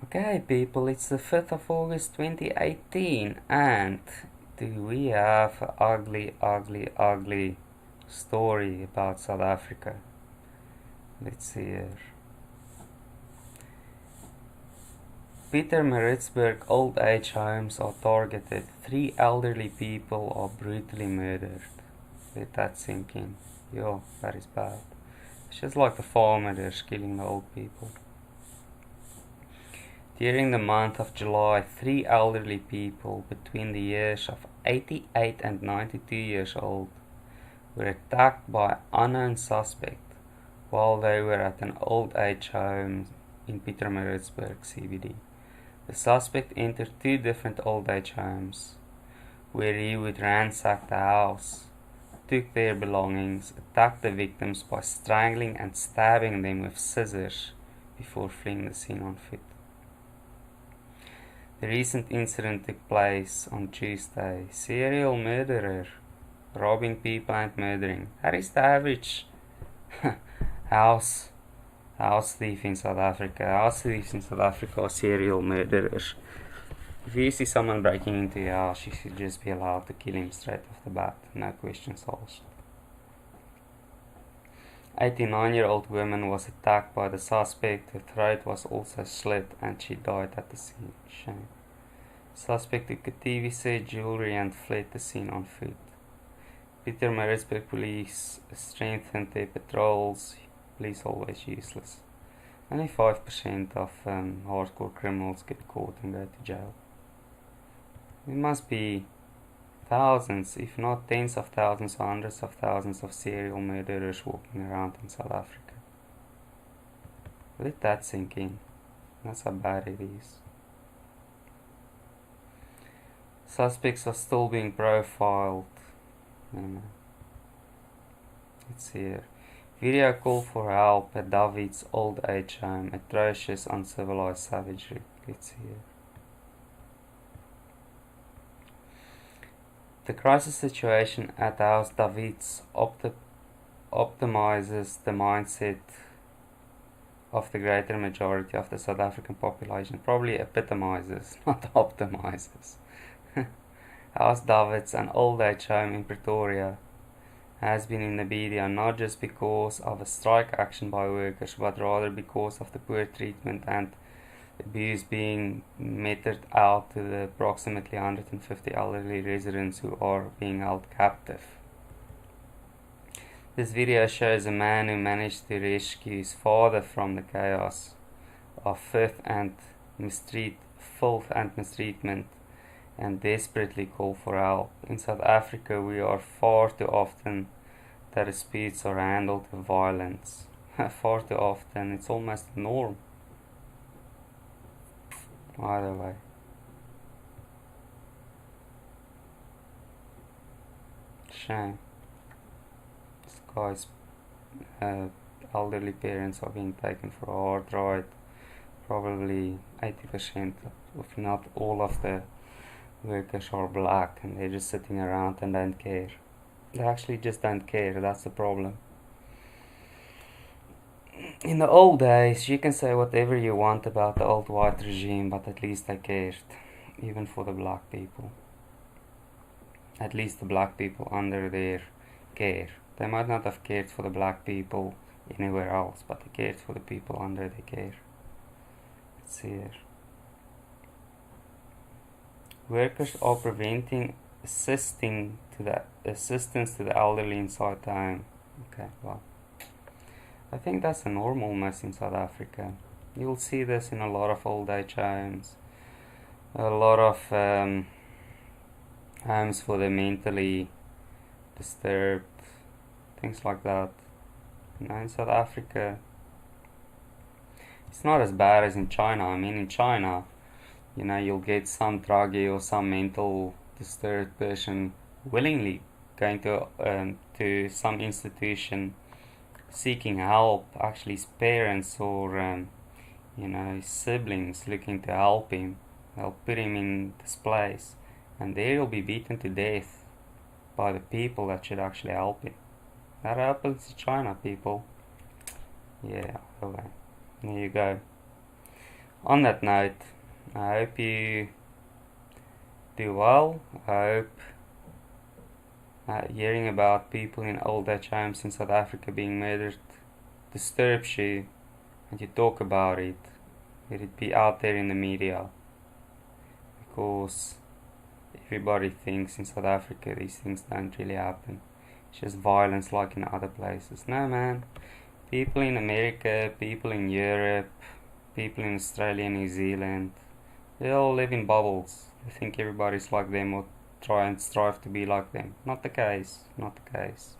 Okay, people, it's the 5th of August 2018, and do we have an ugly, ugly, ugly story about South Africa? Let's see here. Pietermaritzburg old age homes are targeted. 3 elderly people are brutally murdered. Let that sink in. Yo, that is bad. It's just like the farmers killing the old people. During the month of July, 3 elderly people between the years of 88 and 92 years old were attacked by an unknown suspect while they were at an old age home in Pietermaritzburg CBD. The suspect entered 2 different old age homes where he would ransack the house, took their belongings, attacked the victims by strangling and stabbing them with scissors before fleeing the scene on foot. The recent incident took place on Tuesday. Serial murderer, robbing people and murdering. That is the average house thief in South Africa. House thieves in South Africa are serial murderers. If you see someone breaking into your house, you should just be allowed to kill him straight off the bat. No questions asked. 89-year-old woman was attacked by the suspect. Her throat was also slit and she died at the scene. Shame. Suspect took a TV set, jewelry and fled the scene on foot. Pietermaritzburg police strengthened their patrols. Police always useless. Only 5% of hardcore criminals get caught and go to jail. There must be thousands, if not tens of thousands or hundreds of thousands of serial murderers walking around in South Africa. Let that sink in. That's how bad it is. Suspects are still being profiled. Let's see here. Video call for help at David's old age home. Atrocious, uncivilized savagery. Let's see here. The crisis situation at House David's optimizes the mindset of the greater majority of the South African population. Probably epitomizes, not optimizes. House David's, an old age home in Pretoria, has been in the media not just because of a strike action by workers, but rather because of the poor treatment and abuse being meted out to the approximately 150 elderly residents who are being held captive. This video shows a man who managed to rescue his father from the chaos of filth and mistreatment and desperately call for help. In South Africa, we are far too often that disputes are handled with violence. Far too often, it's almost a norm. Either way. Shame. This guy's elderly parents are being taken for a hard ride. Probably 80%, if not all of the workers are black and they're just sitting around and don't care. They actually just don't care, that's the problem. In the old days, you can say whatever you want about the old white regime, but at least they cared, even for the black people. At least the black people under their care. They might not have cared for the black people anywhere else, but they cared for the people under their care. Let's see here. Workers are preventing assistance to the elderly inside the home. Okay, well, I think that's a normalness in South Africa. You'll see this in a lot of old age homes, a lot of homes for the mentally disturbed, things like that. In South Africa, it's not as bad as in China. I mean, in China, you'll get some druggie or some mental disturbed person willingly going to some institution seeking help, actually his parents or his siblings looking to help him. They'll put him in this place and there he'll be beaten to death by the people that should actually help him. That happens in China, people. Yeah, okay. There you go. On that note, I hope you do well. I hope hearing about people in old age homes in South Africa being murdered disturbs you and you talk about it. Let it be out there in the media, because everybody thinks in South Africa these things don't really happen. It's just violence like in other places. No, man. People in America, people in Europe, people in Australia, New Zealand, they all live in bubbles. They think everybody's like them or try and strive to be like them. Not the case. Not the case.